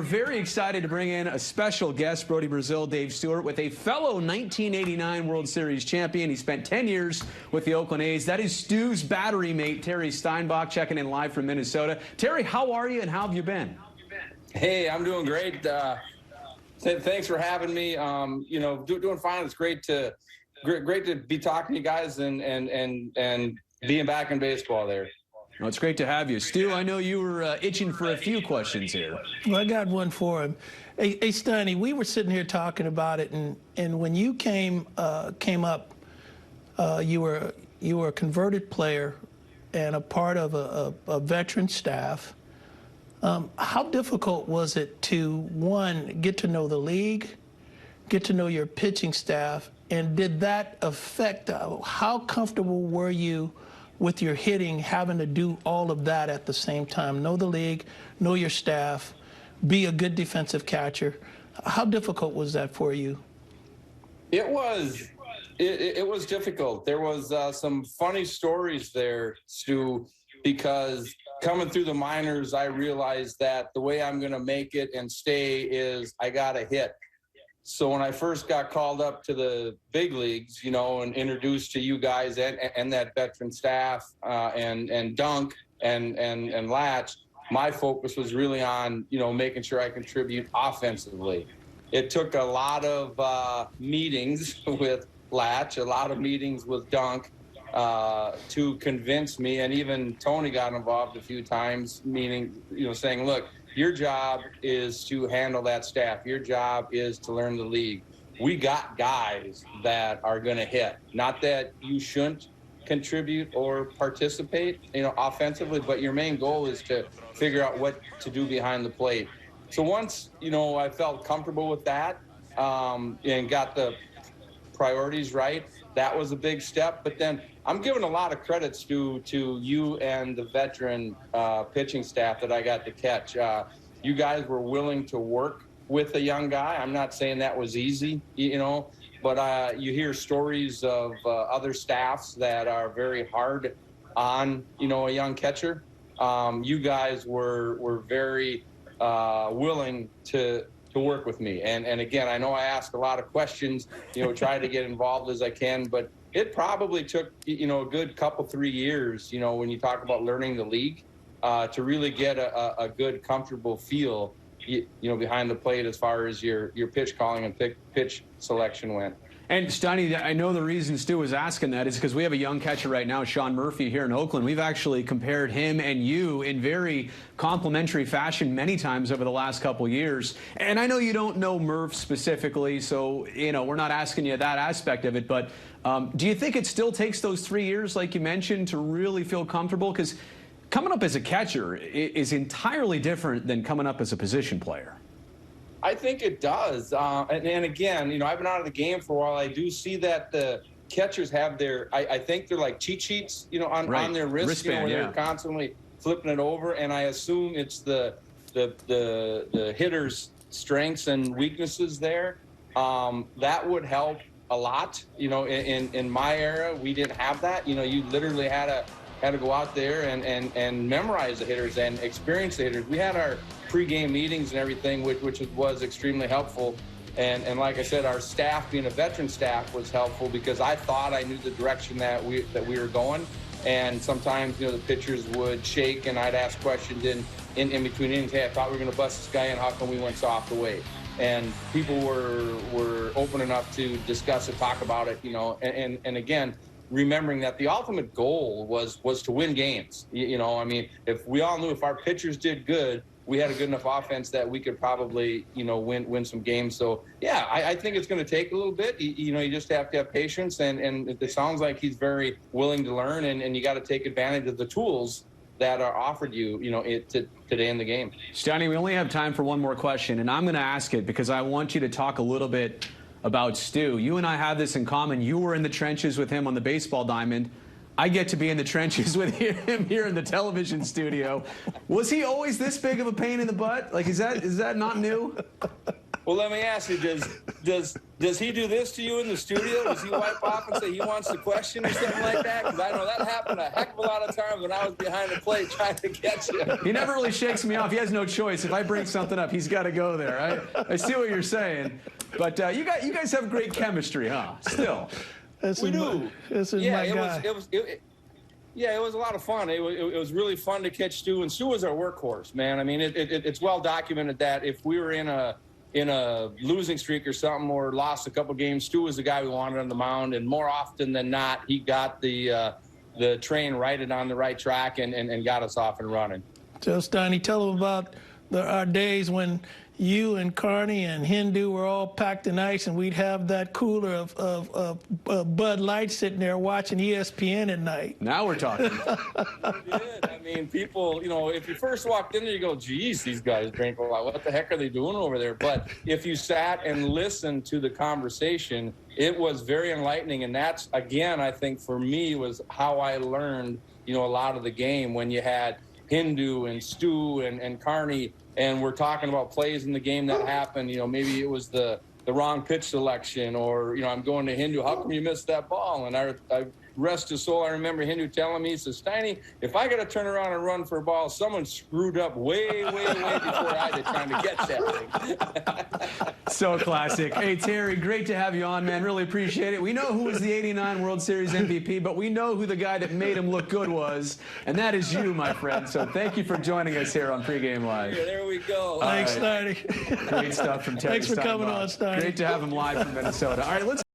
very excited to bring in a special guest, Brody Brazil, Dave Stewart, with a fellow 1989 World Series champion. He spent 10 years with the Oakland A's. That is Stu's battery mate, Terry Steinbach, checking in live from Minnesota. Terry, how are you and how have you been? Hey, I'm doing great. Thanks for having me. Doing fine. It's great to be talking to you guys and being back in baseball there. Well, it's great to have you. Stu, I know you were itching for a few questions here. Well, I got one for him. Hey, Steiny, we were sitting here talking about it, and when you came up, you were a converted player and a part of a veteran staff. How difficult was it to, one, get to know the league, get to know your pitching staff, and did that affect how comfortable were you with your hitting, having to do all of that at the same time? Know the league, know your staff, be a good defensive catcher. How difficult was that for you? It was difficult. There was some funny stories there, Stu, because coming through the minors, I realized that the way I'm going to make it and stay is I got to hit. So when I first got called up to the big leagues, and introduced to you guys and that veteran staff and Dunk and Latch, my focus was really on, making sure I contribute offensively. It took a lot of meetings with Latch, a lot of meetings with Dunk to convince me, and even Tony got involved a few times, meaning, saying, look, your job is to handle that staff. Your job is to learn the league. We got guys that are going to hit. Not that you shouldn't contribute or participate, offensively, but your main goal is to figure out what to do behind the plate. So once, I felt comfortable with that and got the priorities right, that was a big step. But then I'm giving a lot of credits to you and the veteran pitching staff that I got to catch. You guys were willing to work with a young guy. I'm not saying that was easy, but you hear stories of other staffs that are very hard on, a young catcher. You guys were very willing to work with me. And again, I know I ask a lot of questions, try to get involved as I can, but it probably took, a good couple, 3 years, when you talk about learning the league, to really get a good, comfortable feel, behind the plate as far as your pitch calling and pitch selection went. And Steiny, I know the reason Stu was asking that is because we have a young catcher right now, Sean Murphy, here in Oakland. We've actually compared him and you in very complimentary fashion many times over the last couple years. And I know you don't know Murph specifically, so, we're not asking you that aspect of it. But do you think it still takes those 3 years, like you mentioned, to really feel comfortable? Because coming up as a catcher is entirely different than coming up as a position player. I think it does. And again, I've been out of the game for a while. I do see that the catchers have their, I think they're like cheat sheets, on their wrists, where they're constantly flipping it over. And I assume it's the hitter's strengths and weaknesses there. That would help a lot. In my era, we didn't have that. You literally had to go out there and memorize the hitters and experience the hitters. We had our pre-game meetings and everything, which was extremely helpful. And like I said, our staff, being a veteran staff, was helpful because I thought I knew the direction that we were going. And sometimes, the pitchers would shake, and I'd ask questions in between innings. Hey, I thought we were going to bust this guy in. How come we went soft away? And people were open enough to discuss it, talk about it, and again, remembering that the ultimate goal was to win games. If we all knew if our pitchers did good, we had a good enough offense that we could probably, win some games. So, yeah, I think it's going to take a little bit. You just have to have patience, and it sounds like he's very willing to learn, and you got to take advantage of the tools that are offered you, today in the game. Steiny, we only have time for one more question, and I'm going to ask it because I want you to talk a little bit about Stu. You and I have this in common. You were in the trenches with him on the baseball diamond. I get to be in the trenches with him here in the television studio. Was he always this big of a pain in the butt? Like, is that not new? Well, let me ask you, does he do this to you in the studio? Does he wipe off and say he wants the question or something like that? Because I know that happened a heck of a lot of times when I was behind the plate trying to catch you. He never really shakes me off. He has no choice. If I bring something up, he's got to go there. I see what you're saying. But you guys have great chemistry, huh? Still. We do. This is my guy. Yeah, it was a lot of fun. It was really fun to catch Stu, and Stu was our workhorse, man. I mean, it's well documented that if we were in a losing streak or something, or lost a couple games, Stu was the guy we wanted on the mound, and more often than not, he got the train righted on the right track and got us off and running. So, Steiny, tell them about our days when you and Carney and Hindu were all packed in ice, and we'd have that cooler of Bud Light sitting there watching ESPN at night. Now we're talking. We did. I mean, people, if you first walked in there, you go, geez, these guys drink a lot. What the heck are they doing over there? But if you sat and listened to the conversation, it was very enlightening. And that's, again, I think for me was how I learned, a lot of the game, when you had Hindu and Stu and Carney, and we're talking about plays in the game that happened. Maybe it was the wrong pitch selection, or I'm going to Hindu, how come you missed that ball? And I rest his soul, I remember Hindu telling me, he says, Steiny, if I got to turn around and run for a ball, someone screwed up way before I did trying to catch that thing. So classic. Hey, Terry, great to have you on, man. Really appreciate it. We know who was the '89 World Series MVP, but we know who the guy that made him look good was, and that is you, my friend. So thank you for joining us here on Pregame Live. Yeah, there we go. Thanks, Steiny. Great stuff from Terry Thanks for Steinbach. coming on, Steiny. Great to have him live from Minnesota. All right, let's